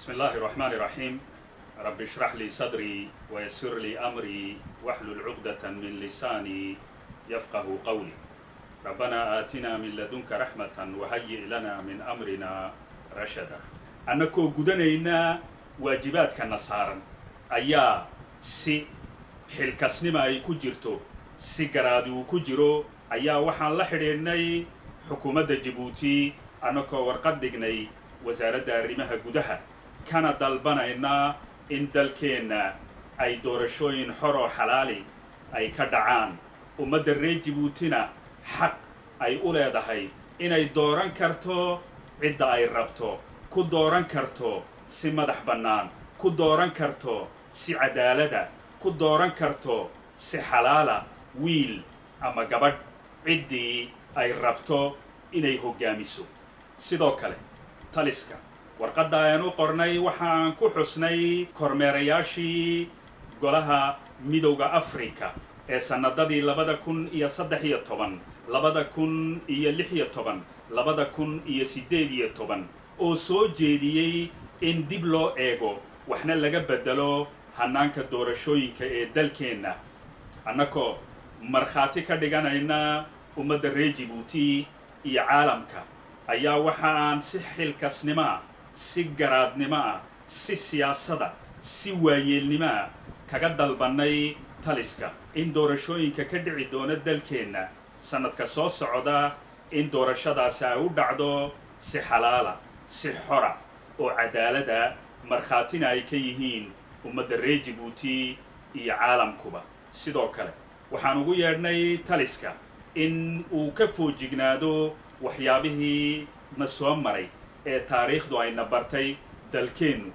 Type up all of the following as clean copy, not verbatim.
بسم الله الرحمن الرحيم. رب اشرح لي صدري ويسر لي أمري واحلل عقدة من لساني يفقه قولي. ربنا آتنا من لدنك رحمة وهيئ لنا من أمرنا رشدا. أنكو قدنينا واجبات كالنصارى أيا سي حلكسنما أي كجرتو سي قرادو كجرو أيا وحان لحريني حكومة جيبوتي أنكو ورقدقني وزارة الرمها قدها كان دالباناينا إن دالكينا أي دورشوين حرو حلالي أي كدعان ومدري جيبوتينا حق أي أولادهاي إن أي دوران كرتو عدة أي ربطو كو دوران كرتو سي مدح بنان كو دوران كرتو سي عدالة كو دوران كرتو سي حلالة ويل أما قبض عدي أي ربطو إنay hogaamiso sidoo kale taliska warqadda aynu qornay waxaan ku xusnay kormeerayaashii golaha midowga Afrika ee sanadadii 2013 2016 2018 oo soo jeediyay in dib loo eego waxna laga bedelo hanaanka doorashooyinka ee dalkeena annako marxaati ka dhiganayna ummadda reer Djibouti iyo caalamka ayaa waxaan si xilkasnimo si garaadnimo si siyaasada si waayeelnimo kaga dalbanay taliska in doorashooyinka ka dhici doona dalkeena sanadka soo socda in doorashadaasi ay u dhacdo si xalaala si xora oo cadaalada marxaatina ay ka yihiin ummadda reer Djibouti iyo caalamkuba sidoo kale waxaan ugu yeedhnay taliska in uu ka foojignaado waxyaabihii na soo maray ee taariikhdu ayna bartay dalkeenu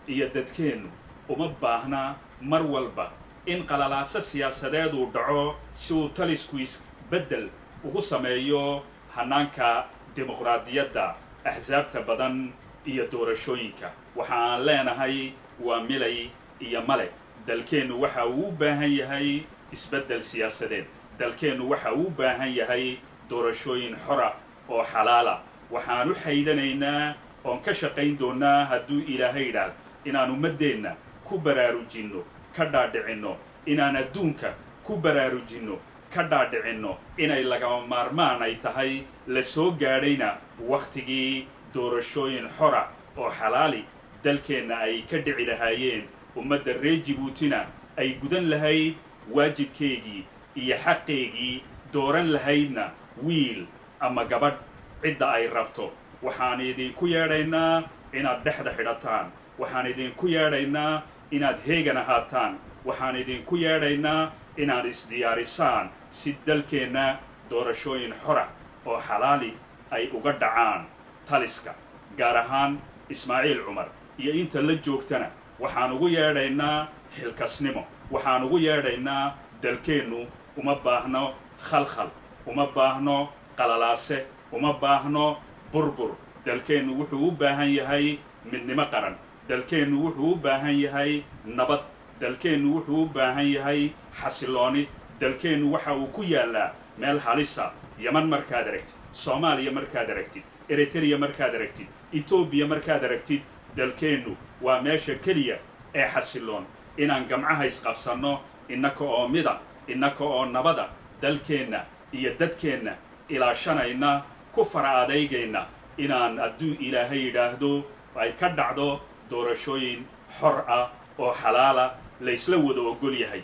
iyo dadkeenu uma baahna mar walba in qalalaasa siyaasadeed uu dhaco si uu talisku isbedel ugu sameeyo hanaanka dimuqraadiyadda axsaabta badan iyo doorashooyinka waxa aan leenahay waa milay iyo male dalkeenu waxa uu u baahan yahay isbedel siyaasadeed dalkeenu waxa uu u baahan yahay doorashooyin xora oo xalaala waxaan u xaydanaynaa oon ka shaqayn doonaa hadduu ilaahay yidhaahdo inaan ummadeenna ku baraarujinno ka dhaadhicinno inaan adduunka ku baraarujinno ka dhaadhicinno inay lagama maarmaan ay tahay la soo gaadhayna wakhtigii doorashooyin xora oo xalaali dalkeenna ay ka dhici lahaayeen ummadda reer Djiboutina ay gudan lahayd waajibkeegii iyo xaqeegii dooran lahaydna wiil ama gabadh cidda ay rabto waxaan idinku yeedhaynaa inaad dhexda xidhataan waxaan idinku yeedhaynaa inaad heegan ahaataan waxaan idinku yeedhaynaa inaad isdiyaarisaan si dalkeenna doorashooyin xora oo xalaali ay uga dhacaan taliska gaar ahaan Ismaaciil Cumar iyo inta la joogtana waxaan ugu yeedhaynaa xilkasnimo waxaan ugu yeedhaynaa dalkeenu uma baahno khalkhal uma baahno qalalaase uma baahno burbur dalkeenu wuxuu u baahan yahay midnimo qaran dalkeenu wuxuu u baahan yahay nabad dalkeenu wuxuu u baahan yahay xasilooni dalkeenu waxa uu ku yaalaa meel halisa Yemen markaad aragtid Soomaaliya markaad aragtid Eritrea markaad aragtid Ethiopia markaad aragtid dalkeenu waa meesha kaliya ee xasiloon inaan gamcaha isqabsano innaka oo mida innaka oo nabada dalkeenna iyo dadkeenna ilaashanayna ku fara adeygayna inaan hadduu ilaahay yidhaahdo ay ka dhacdo doorashooyin xor ah oo xalaala la isla wada ogol yahay